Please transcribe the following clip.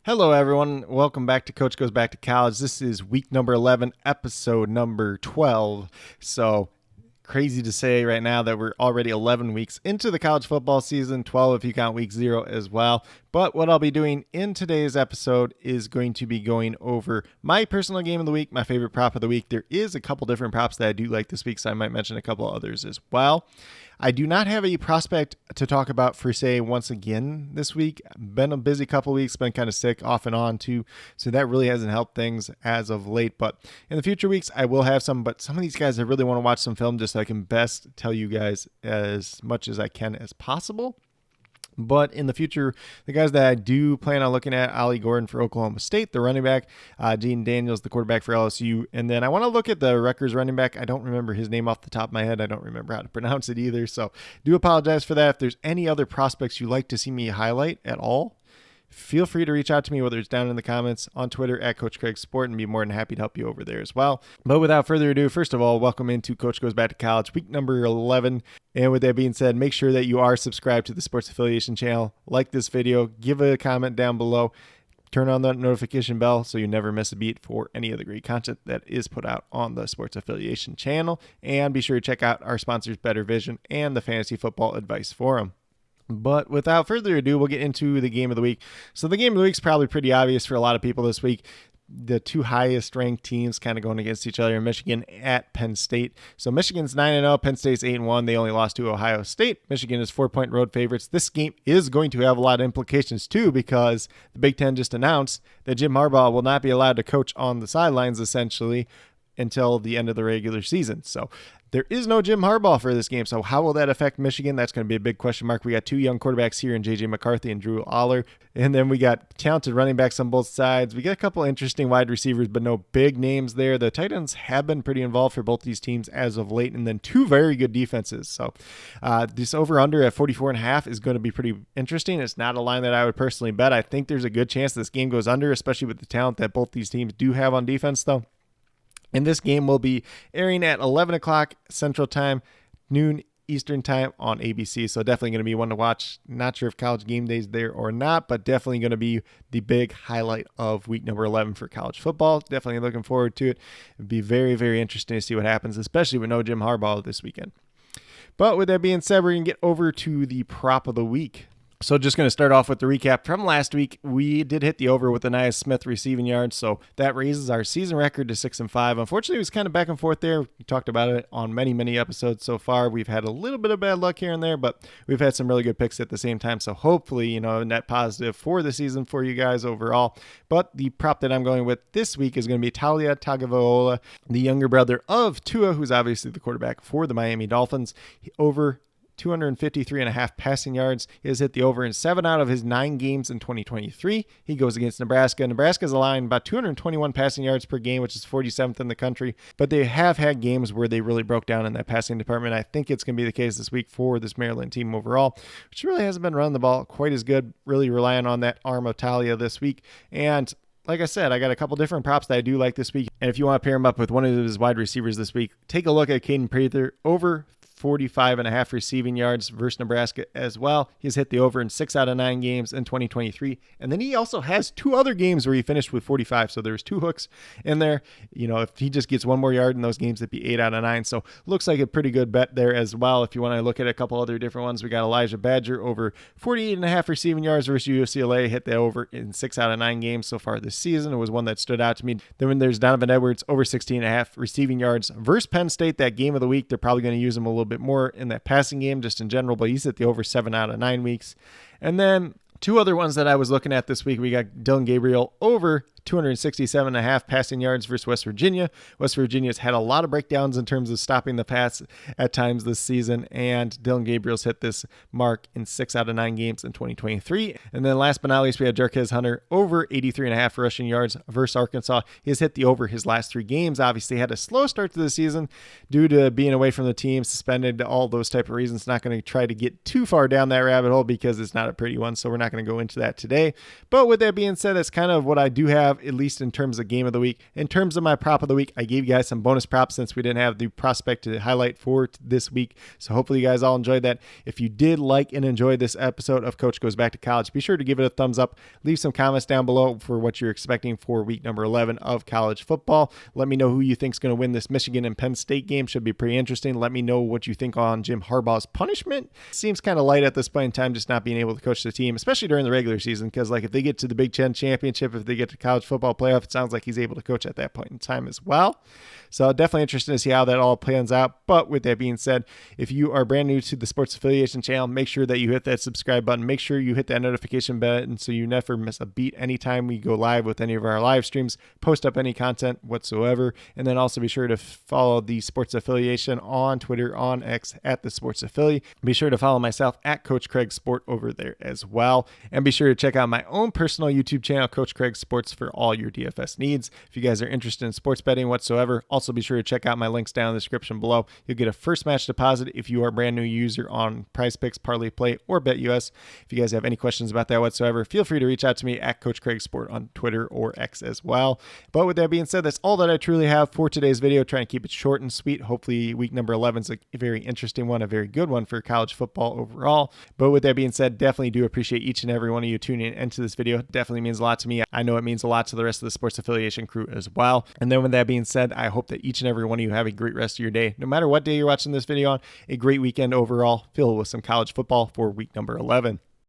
Hello, everyone. Welcome back to Coach Goes Back to College. This is week number 11, episode number 12. So crazy to say right now that we're already 11 weeks into the college football season, 12 if you count week 0 as well. But what I'll be doing in today's episode is going to be going over my personal game of the week, my favorite prop of the week. There is a couple different props that I do like this week, so I might mention a couple others as well. I do not have a prospect to talk about for say once again this week. Been a busy couple weeks, been kind of sick off and on too, so that really hasn't helped things as of late. But in the future weeks, I will have some. But some of these guys, I really want to watch some film just so I can best tell you guys as much as I can as possible. But in the future, the guys that I do plan on looking at, Ollie Gordon for Oklahoma State, the running back, Gene Daniels, the quarterback for LSU. And then I want to look at the Rutgers running back. I don't remember his name off the top of my head. I don't remember how to pronounce it either. So do apologize for that. If there's any other prospects you'd like to see me highlight at all, feel free to reach out to me, whether it's down in the comments on Twitter at Coach Craig Sport, and be more than happy to help you over there as well. But without further ado, first of all, welcome into Coach Goes Back to College, week number 11. And with that being said, make sure that you are subscribed to the Sports Affiliation channel. Like this video, give a comment down below, turn on that notification bell so you never miss a beat for any of the great content that is put out on the Sports Affiliation channel. And be sure to check out our sponsors, Better Vision and the Fantasy Football Advice Forum. But without further ado, we'll get into the game of the week. So the game of the week is probably pretty obvious for a lot of people this week. The two highest ranked teams kind of going against each other, Michigan at Penn State. So Michigan's 9-0, Penn State's 8-1. They only lost to Ohio State. Michigan is 4-point road favorites. This game is going to have a lot of implications too, because the Big Ten just announced that Jim Harbaugh will not be allowed to coach on the sidelines essentially until the end of the regular season. So there is no Jim Harbaugh for this game. So how will that affect Michigan? That's going to be a big question mark. We got two young quarterbacks here in J.J. McCarthy and Drew Aller. And then we got talented running backs on both sides. We got a couple interesting wide receivers, but no big names there. The tight ends have been pretty involved for both these teams as of late. And then two very good defenses. So this over-under at 44.5 is going to be pretty interesting. It's not a line that I would personally bet. I think there's a good chance this game goes under, especially with the talent that both these teams do have on defense, though. And this game will be airing at 11 o'clock Central Time, noon Eastern Time on ABC. So definitely going to be one to watch. Not sure if College Game Day is there or not, but definitely going to be the big highlight of week number 11 for college football. Definitely looking forward to it. It'd be very, very interesting to see what happens, especially with no Jim Harbaugh this weekend. But with that being said, we're going to get over to the prop of the week. So just going to start off with the recap from last week. We did hit the over with Ainias Smith receiving yards, so that raises our season record to 6-5. Unfortunately, it was kind of back and forth there. We talked about it on many episodes so far. We've had a little bit of bad luck here and there, but we've had some really good picks at the same time. So hopefully, net positive for the season for you guys overall. But the prop that I'm going with this week is going to be Talia Tagovailoa, the younger brother of Tua, who's obviously the quarterback for the Miami Dolphins. Over 253.5 passing yards. He has hit the over in 7 out of his 9 games in 2023. He goes against Nebraska. Nebraska's aligned about 221 passing yards per game, which is 47th in the country. But they have had games where they really broke down in that passing department. I think it's going to be the case this week for this Maryland team overall, which really hasn't been running the ball quite as good, really relying on that arm of Talia this week. And like I said, I got a couple different props that I do like this week. And if you want to pair him up with one of his wide receivers this week, take a look at Caden Prather over 45.5 receiving yards versus Nebraska as well. He's hit the over in 6 out of 9 games in 2023. And then he also has 2 other games where he finished with 45. So there's 2 hooks in there. If he just gets 1 more yard in those games, it'd be 8 out of 9. So looks like a pretty good bet there as well. If you want to look at a couple other different ones, we got Elijah Badger over 48.5 receiving yards versus UCLA. Hit the over in 6 out of 9 games so far this season. It was one that stood out to me. Then when there's Donovan Edwards over 16.5 receiving yards versus Penn State, that game of the week, they're probably going to use him a little bit more in that passing game just in general, but he's at the over 7 out of 9 weeks. And then 2 other ones that I was looking at this week, we got Dylan Gabriel over 267.5 passing yards versus West Virginia. West Virginia's had a lot of breakdowns in terms of stopping the pass at times this season, and Dylan Gabriel's hit this mark in 6 out of 9 games in 2023. And then last but not least, we had Jarquez Hunter over 83.5 rushing yards versus Arkansas. He has hit the over his last 3 games. Obviously had a slow start to the season due to being away from the team, suspended, all those type of reasons. Not going to try to get too far down that rabbit hole because it's not a pretty one, so we're not not going to go into that today. But with that being said, that's kind of what I do have, at least in terms of game of the week. In terms of my prop of the week, I gave you guys some bonus props since we didn't have the prospect to highlight for this week. So hopefully you guys all enjoyed that. If you did like and enjoy this episode of Coach Goes Back to College, be sure to give it a thumbs up. Leave some comments down below for what you're expecting for week number 11 of college football. Let me know who you think is going to win this Michigan and Penn State game. Should be pretty interesting. Let me know what you think on Jim Harbaugh's punishment. Seems kind of light at this point in time, just not being able to coach the team, especially during the regular season, because like if they get to the Big Ten championship, if they get to college football playoff, it sounds like he's able to coach at that point in time as well. So definitely interested to see how that all plans out. But with that being said, if you are brand new to the Sports Affiliation channel, make sure that you hit that subscribe button. Make sure you hit that notification button so you never miss a beat anytime we go live with any of our live streams, post up any content whatsoever. And then also be sure to follow the Sports Affiliation on Twitter, on X at the Sports Affiliate. Be sure to follow myself at Coach Craig Sport over there as well. And be sure to check out my own personal YouTube channel, Coach Craig Sports, for all your DFS needs. If you guys are interested in sports betting whatsoever, also be sure to check out my links down in the description below. You'll get a first match deposit if you are a brand new user on PrizePicks, ParlayPlay, or BetUs. If you guys have any questions about that whatsoever, feel free to reach out to me at Coach Craig Sport on Twitter or X as well. But with that being said, that's all that I truly have for today's video. Trying to keep it short and sweet. Hopefully week number 11 is a very interesting one, a very good one for college football overall. But with that being said, definitely do appreciate each and every one of you tuning into this video. It definitely means a lot to me. I know it means a lot to the rest of the Sports Affiliation crew as well. And then with that being said, I hope that each and every one of you have a great rest of your day. No matter what day you're watching this video on, a great weekend overall, filled with some college football for week number 11.